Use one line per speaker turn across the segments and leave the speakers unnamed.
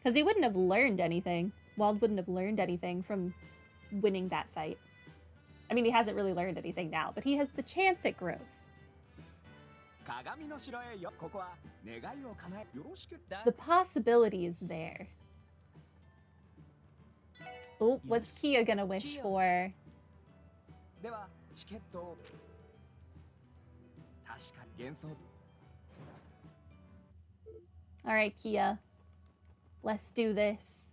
Because he wouldn't have learned anything. Wald wouldn't have learned anything from winning that fight. I mean, he hasn't really learned anything now, but he has the chance at growth. The possibility is there. Oh, what's Kia gonna wish for? All right, Kia. Let's do this.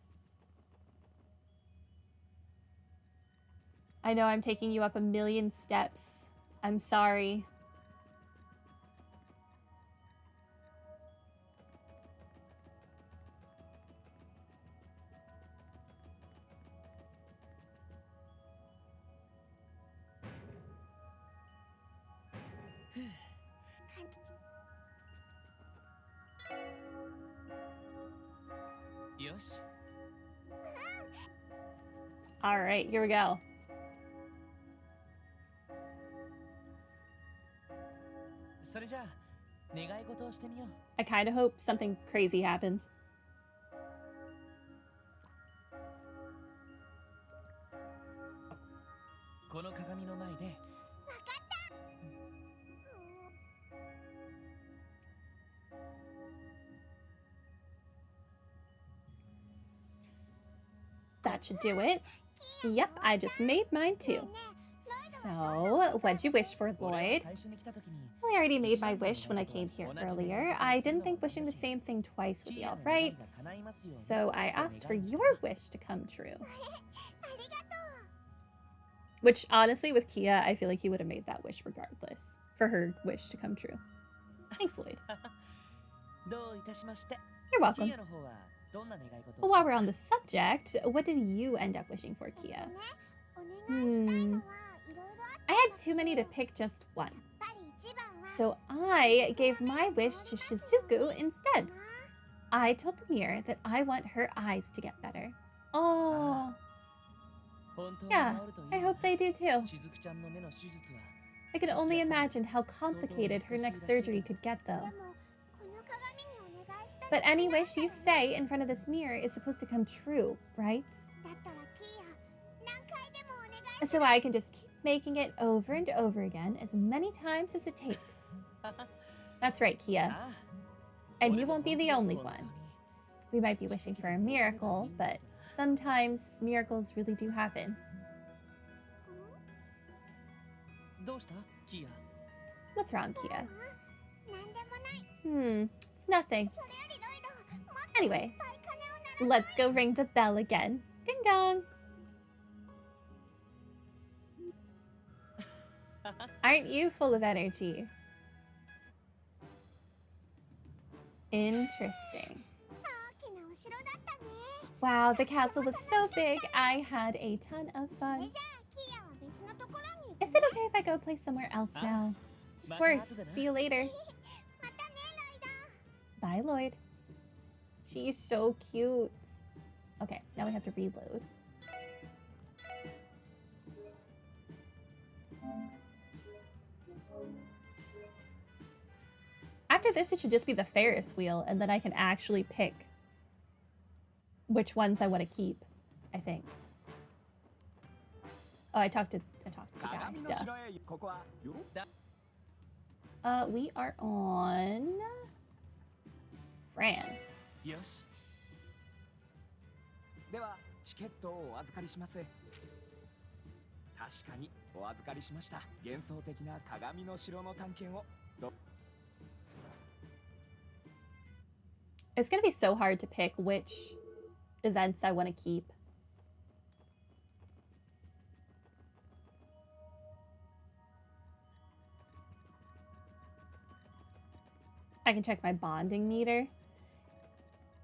I know I'm taking you up a million steps. I'm sorry. All right, here we go. I kind of hope something crazy happens. That should do it. Yep, I just made mine too. So, what'd you wish for, Lloyd? Well, I already made my wish when I came here earlier. I didn't think wishing the same thing twice would be alright. So I asked for your wish to come true. Which, honestly, with Kia, I feel like he would have made that wish regardless. For her wish to come true. Thanks, Lloyd. You're welcome. Well, while we're on the subject, what did you end up wishing for, Kia? I had too many to pick just one. So I gave my wish to Shizuku instead. I told the mirror that I want her eyes to get better. Oh. Yeah, I hope they do too. I can only imagine how complicated her next surgery could get, though. But any wish you say in front of this mirror is supposed to come true, right? So I can just keep making it over and over again as many times as it takes. That's right, Kia. And you won't be the only one. We might be wishing for a miracle, but sometimes miracles really do happen. What's wrong, Kia? It's nothing. Anyway, let's go ring the bell again. Ding dong! Aren't you full of energy? Interesting. Wow, the castle was so big, I had a ton of fun. Is it okay if I go play somewhere else now? Of course, see you later. Bye, Lloyd. She's so cute. Okay, now we have to reload. After this, it should just be the Ferris wheel, and then I can actually pick which ones I want to keep, I think. Oh, I talked to the guy. Duh. We are on Fran. Yes. It's gonna be so hard to pick which events I want to keep. I can check my bonding meter.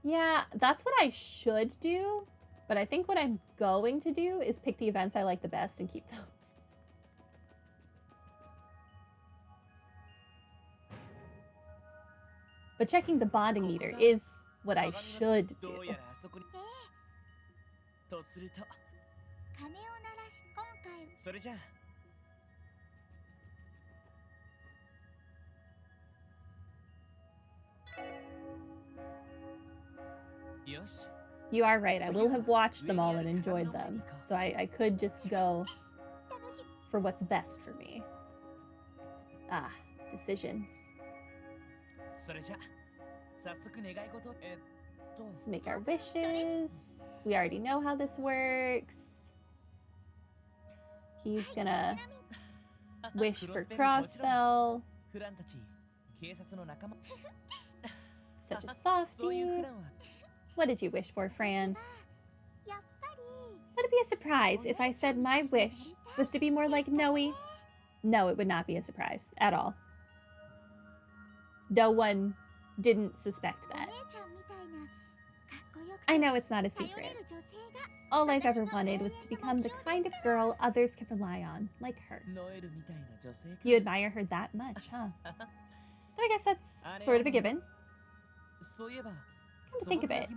Yeah, that's what I should do, but I think what I'm going to do is pick the events I like the best and keep those. But checking the bonding meter is what I should do. You are right, I will have watched them all and enjoyed them. So I could just go for what's best for me. Ah, decisions. Let's make our wishes. We already know how this works. He's gonna wish for Crossbell. Such a softie. What did you wish for, Fran? Would it be a surprise if I said my wish was to be more like Noe? No, it would not be a surprise at all. No one didn't suspect that. I know it's not a secret. All I've ever wanted was to become the kind of girl others can rely on, like her. You admire her that much, huh? Though I guess that's sort of a given. Come to think of it,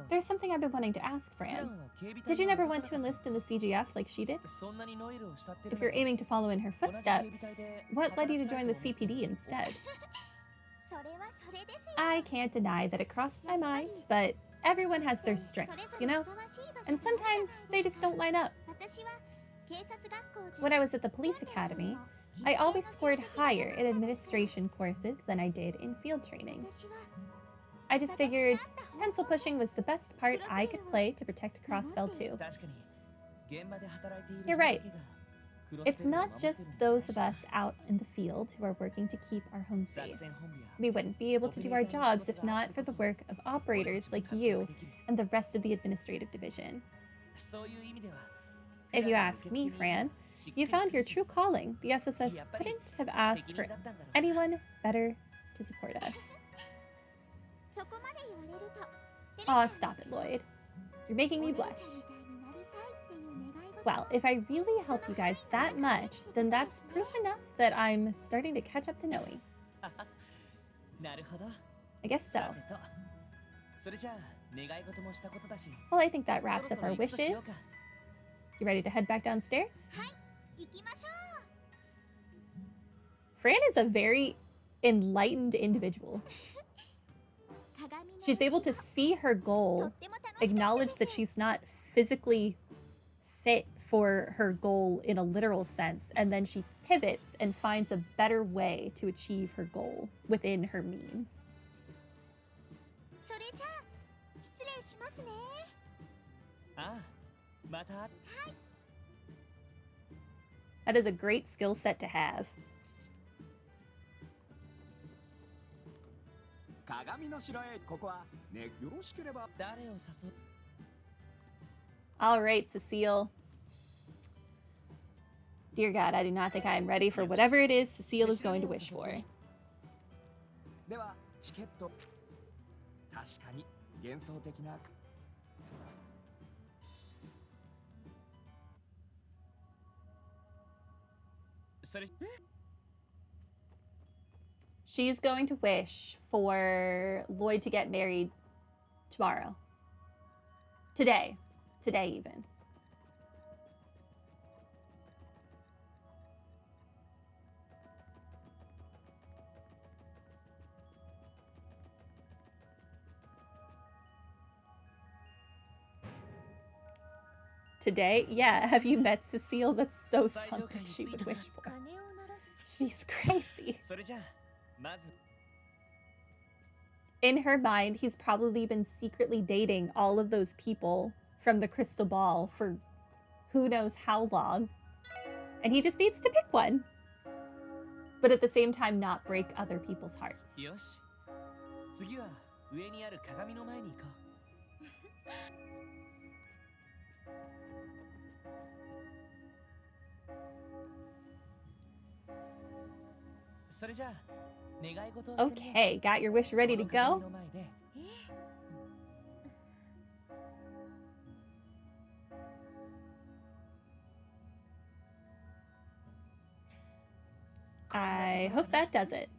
there's something I've been wanting to ask, Fran. Did you never want to enlist in the CGF like she did? If you're aiming to follow in her footsteps, what led you to join the CPD instead? I can't deny that it crossed my mind, but everyone has their strengths, you know? And sometimes they just don't line up. When I was at the police academy, I always scored higher in administration courses than I did in field training. I just figured pencil pushing was the best part I could play to protect Crossbell too. You're right. It's not just those of us out in the field who are working to keep our home safe. We wouldn't be able to do our jobs if not for the work of operators like you and the rest of the administrative division. If you ask me, Fran, you found your true calling. The SSS couldn't have asked for anyone better to support us. Aw, stop it, Lloyd. You're making me blush. Well, if I really help you guys that much, then that's proof enough that I'm starting to catch up to Noe. I guess so. Well, I think that wraps up our wishes. You ready to head back downstairs? Fran is a very enlightened individual. She's able to see her goal, acknowledge that she's not physically fit for her goal in a literal sense, and then she pivots and finds a better way to achieve her goal within her means. That is a great skill set to have. All right, Cecile. Dear God, I do not think I am ready for whatever it is Cecile is going to wish for. She's going to wish for Lloyd to get married tomorrow. Today. Today, even. Today? Yeah, have you met Cecile? That's so something she would wish for. She's crazy. In her mind, he's probably been secretly dating all of those people from the crystal ball for who knows how long. And he just needs to pick one. But at the same time, not break other people's hearts. Okay, got your wish ready to go? I hope that does it.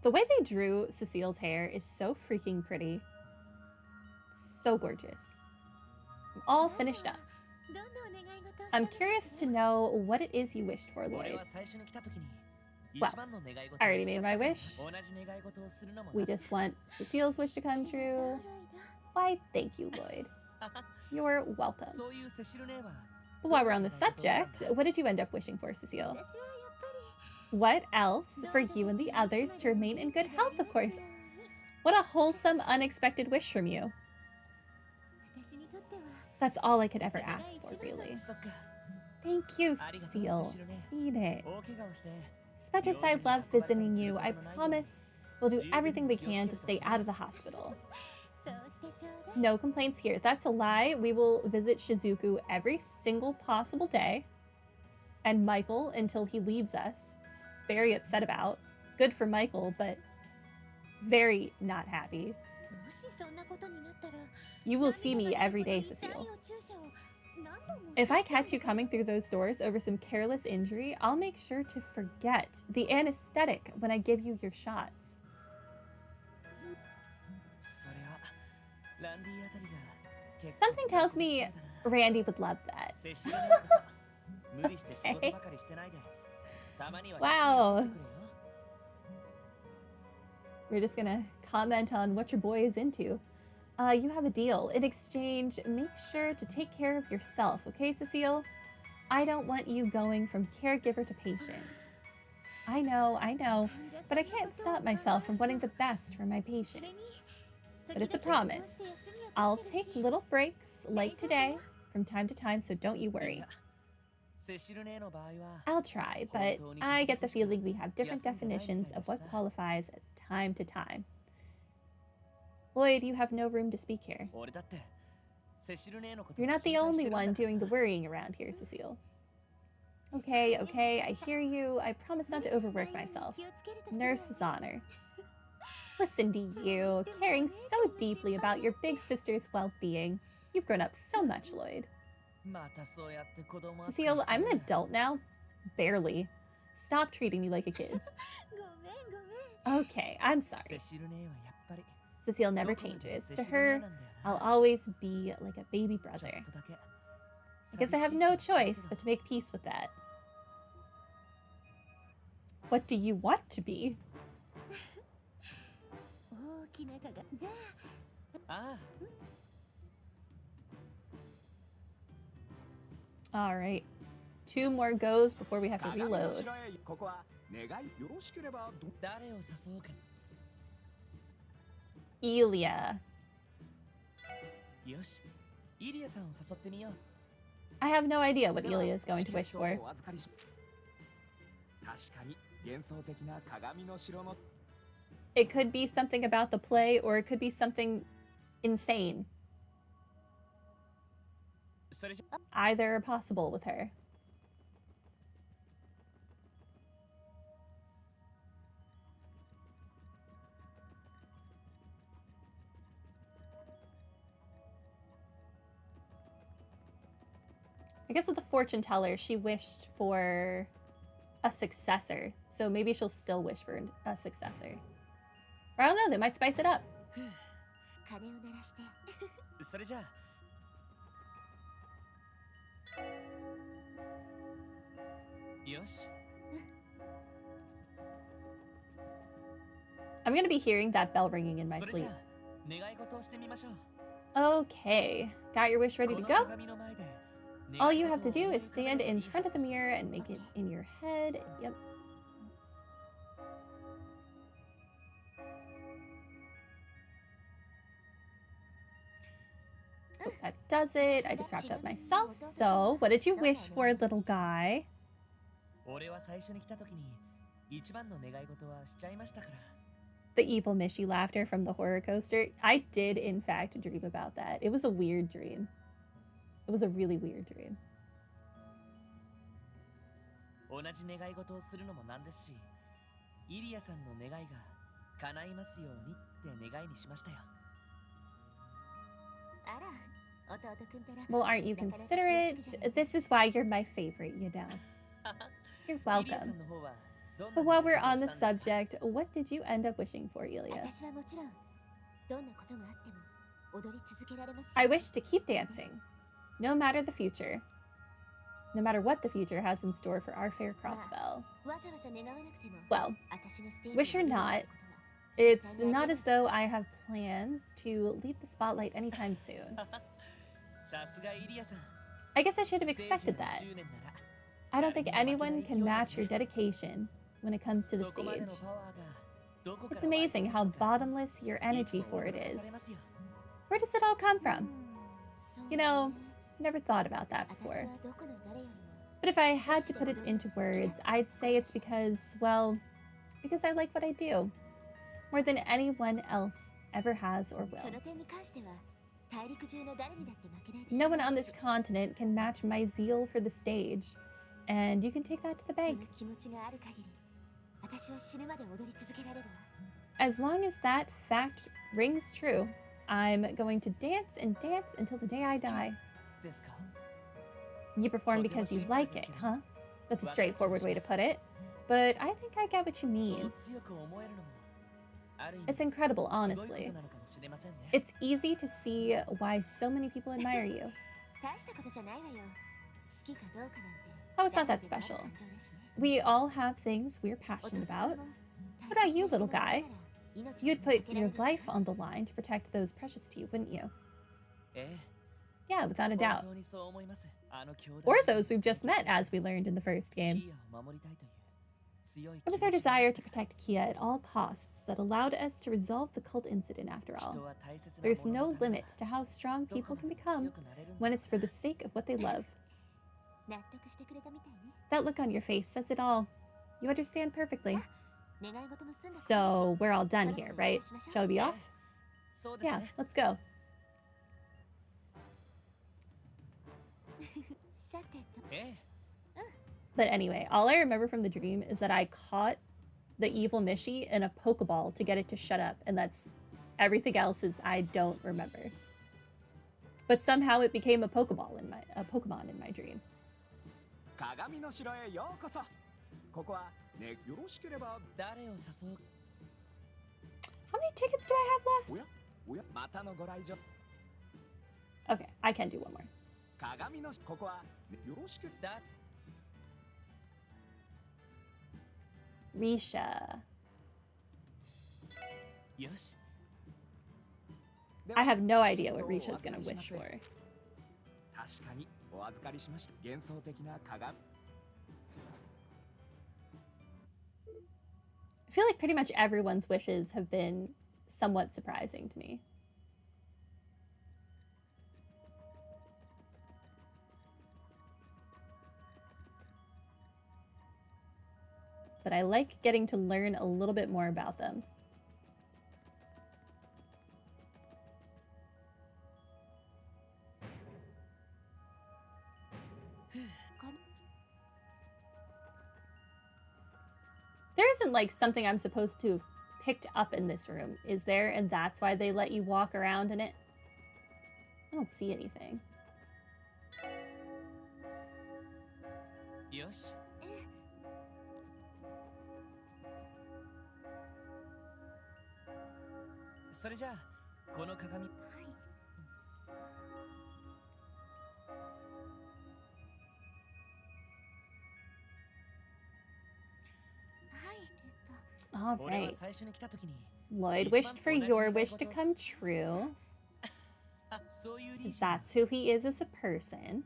The way they drew Cecile's hair is so freaking pretty. So gorgeous. I'm all finished up. I'm curious to know what it is you wished for, Lloyd. Well, I already made my wish. We just want Cecile's wish to come true. Why, thank you, Lloyd. You're welcome. But while we're on the subject, what did you end up wishing for, Cecile? What else? For you and the others to remain in good health, of course. What a wholesome, unexpected wish from you. That's all I could ever ask for, really. Thank you, Cecile. Eat it. As much as I love visiting you, I promise we'll do everything we can to stay out of the hospital. No complaints here. That's a lie. We will visit Shizuku every single possible day. And Michael until he leaves us. Very upset about. Good for Michael, but very not happy. You will see me every day, Cecile. If I catch you coming through those doors over some careless injury, I'll make sure to forget the anesthetic when I give you your shots. Something tells me Randy would love that. Okay. Wow. We're just gonna comment on what your boy is into. You have a deal. In exchange, make sure to take care of yourself, okay, Cecile? I don't want you going from caregiver to patient. I know, but I can't stop myself from wanting the best for my patients. But it's a promise. I'll take little breaks, like today, from time to time, so don't you worry. I'll try, but I get the feeling we have different definitions of what qualifies as time to time. Lloyd, you have no room to speak here. You're not the only one doing the worrying around here, Cecile. Okay, I hear you. I promise not to overwork myself. Nurse's honor. Listen to you, caring so deeply about your big sister's well-being. You've grown up so much, Lloyd. Cecile, I'm an adult now. Barely. Stop treating me like a kid. Okay, I'm sorry. Cecile never changes. To her, I'll always be like a baby brother. I guess I have no choice but to make peace with that. What do you want to be? Alright. 2 more goes before we have to reload. Elia. I have no idea what Elia is going to wish for. It could be something about the play, or it could be something insane. Either are possible with her. I guess with the fortune teller, she wished for a successor. So maybe she'll still wish for a successor. Or I don't know, they might spice it up. I'm gonna be hearing that bell ringing in my sleep. Okay, got your wish ready to go? All you have to do is stand in front of the mirror and make it in your head. Yep. Oh, that does it. I just wrapped up myself. So, what did you wish for, little guy? The evil Mishy laughter from the horror coaster. I did, in fact, dream about that. It was a weird dream. It was a really weird dream. Well, aren't you considerate? This is why you're my favorite, you know. You're welcome. But while we're on the subject, what did you end up wishing for, Elia? I wish to keep dancing, no matter the future. no matter what the future has in store for our fair Crossbell. Well, wish or not, it's not as though I have plans to leave the spotlight anytime soon. I guess I should have expected that. I don't think anyone can match your dedication when it comes to the stage. It's amazing how bottomless your energy for it is. Where does it all come from? You know, never thought about that before. But if I had to put it into words, I'd say it's because, well, because I like what I do. More than anyone else ever has or will. No one on this continent can match my zeal for the stage, and you can take that to the bank. As long as that fact rings true, I'm going to dance and dance until the day I die. You perform because you like it, huh? That's a straightforward way to put it, but I think I get what you mean. It's incredible, honestly. It's easy to see why so many people admire you. Oh, it's not that special. We all have things we're passionate about. What about you, little guy? You'd put your life on the line to protect those precious to you, wouldn't you? Yeah, without a doubt. Or those we've just met, as we learned in the first game. It was our desire to protect Kia at all costs that allowed us to resolve the cult incident after all. There's no limit to how strong people can become when it's for the sake of what they love. That look on your face says it all. You understand perfectly. So, we're all done here, right? Shall we be off? Yeah, let's go. But anyway, all I remember from the dream is that I caught the evil Mishi in a Pokeball to get it to shut up, and that's everything else is I don't remember. But somehow it became a Pokemon in my dream. How many tickets do I have left? Okay, I can do one more. Risha. I have no idea what Risha's gonna wish for. I feel like pretty much everyone's wishes have been somewhat surprising to me. But I like getting to learn a little bit more about them. There isn't like something I'm supposed to have picked up in this room, is there? And that's why they let you walk around in it? I don't see anything. Yes. All right. Lloyd wished for your wish to come true, because that's who he is as a person.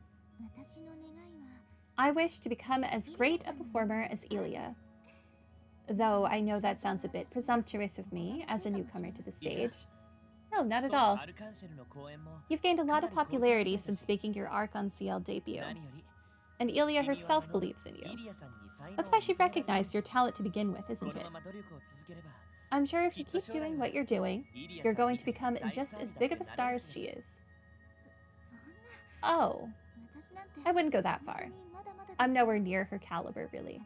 I wish to become as great a performer as Ilya. Though I know that sounds a bit presumptuous of me as a newcomer to the stage. No, not at all. You've gained a lot of popularity since making your Arc on CL debut. And Ilya herself believes in you. That's why she recognized your talent to begin with, isn't it? I'm sure if you keep doing what you're doing, you're going to become just as big of a star as she is. Oh, I wouldn't go that far. I'm nowhere near her caliber, really.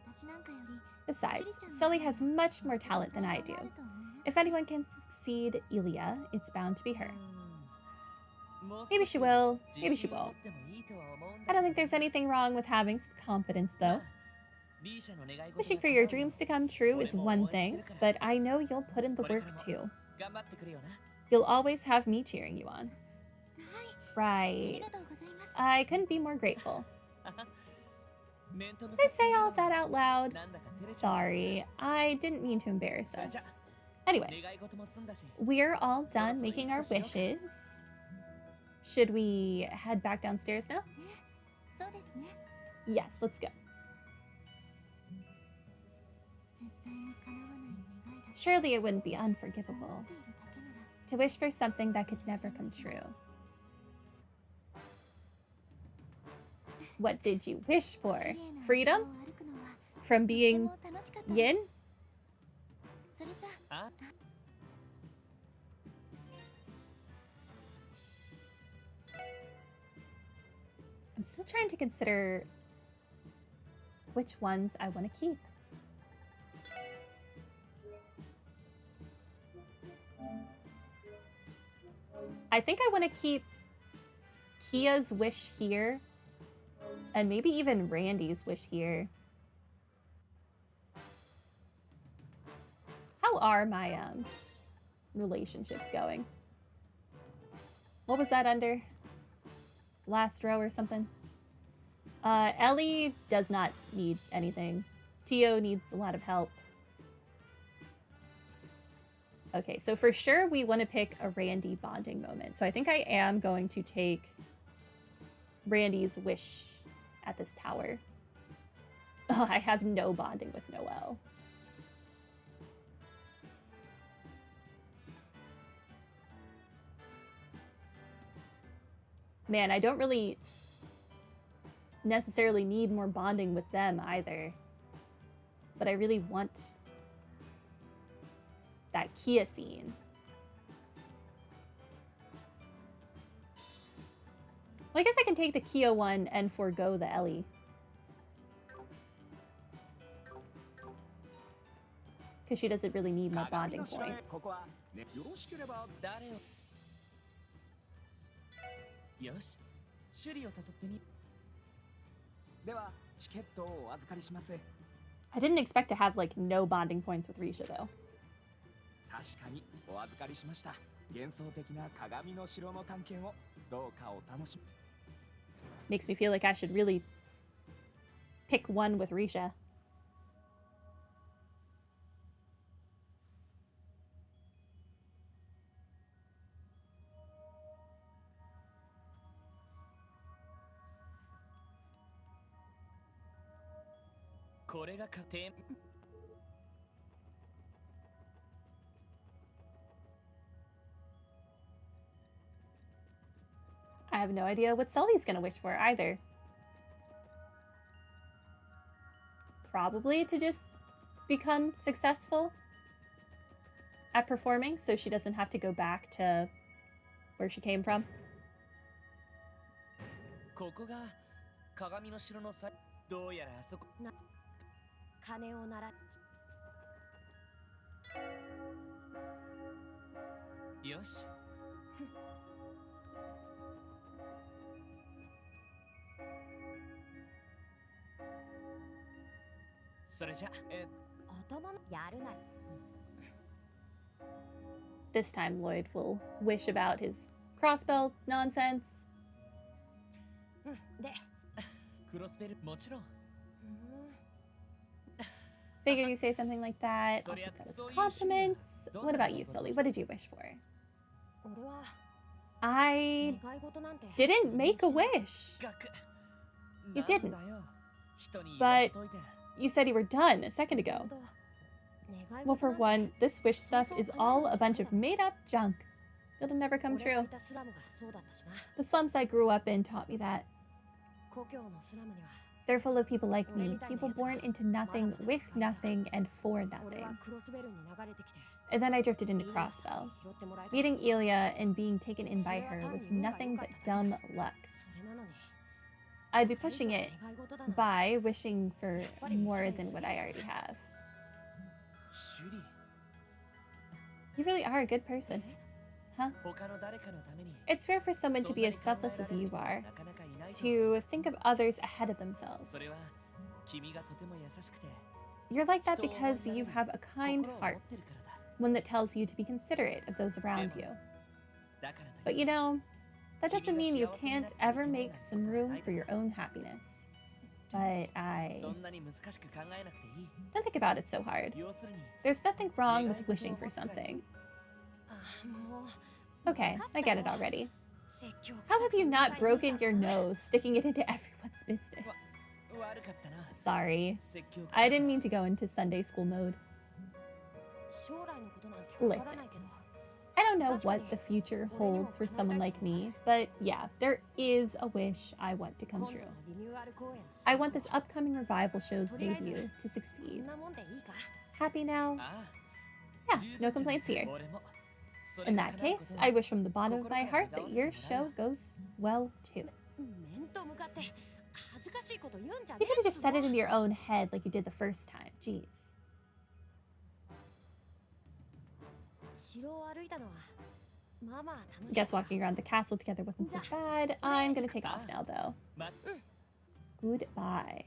Besides, Sully has much more talent than I do. If anyone can succeed Ilya, it's bound to be her. Maybe she will, maybe she won't. I don't think there's anything wrong with having some confidence, though. Wishing for your dreams to come true is one thing, but I know you'll put in the work, too. You'll always have me cheering you on. Right. I couldn't be more grateful. Did I say all of that out loud? Sorry, I didn't mean to embarrass us. Anyway, we're all done making our wishes. Should we head back downstairs now? Yes, let's go. Surely it wouldn't be unforgivable to wish for something that could never come true. What did you wish for? Freedom? From being yin? I'm still trying to consider which ones I want to keep. I think I want to keep Kia's wish here, and maybe even Randy's wish here. How are my relationships going? What was that under? Last row or something? Ellie does not need anything. Tio needs a lot of help. Okay, so for sure we want to pick a Randy bonding moment. So I think I am going to take Randy's wish at this tower. Oh, I have no bonding with Noelle. Man, I don't really necessarily need more bonding with them either. But I really want that Kia scene. Well, I guess I can take the Kia one and forego the Ellie. Because she doesn't really need more bonding points. I didn't expect to have, like, no bonding points with Risha, though. Makes me feel like I should really pick one with Risha. I have no idea what Sully's gonna wish for either. Probably to just become successful at performing so she doesn't have to go back to where she came from. This time Lloyd will wish about his crossbell nonsense. Figured you say something like that. I'll take that as compliments. What about you, Sully? What did you wish for? I didn't make a wish. You didn't. But you said you were done a second ago. Well, for one, this wish stuff is all a bunch of made-up junk. It'll never come true. The slums I grew up in taught me that. They're full of people like me, people born into nothing, with nothing, and for nothing. And then I drifted into Crossbell. Meeting Elia and being taken in by her was nothing but dumb luck. I'd be pushing it by wishing for more than what I already have. You really are a good person, huh? It's rare for someone to be as selfless as you are, to think of others ahead of themselves. You're like that because you have a kind heart, one that tells you to be considerate of those around you. But you know, that doesn't mean you can't ever make some room for your own happiness. but I don't think about it so hard. There's nothing wrong with wishing for something. Okay, I get it already. How have you not broken your nose sticking it into everyone's business? Sorry. I didn't mean to go into Sunday school mode. Listen, I don't know what the future holds for someone like me, but yeah, there is a wish I want to come true. I want this upcoming revival show's debut to succeed. Happy now? Yeah, no complaints here. In that case, I wish from the bottom of my heart that your show goes well too. You could have just said it in your own head like you did the first time. Jeez. Guess walking around the castle together wasn't so bad. I'm gonna take off now, though. Goodbye.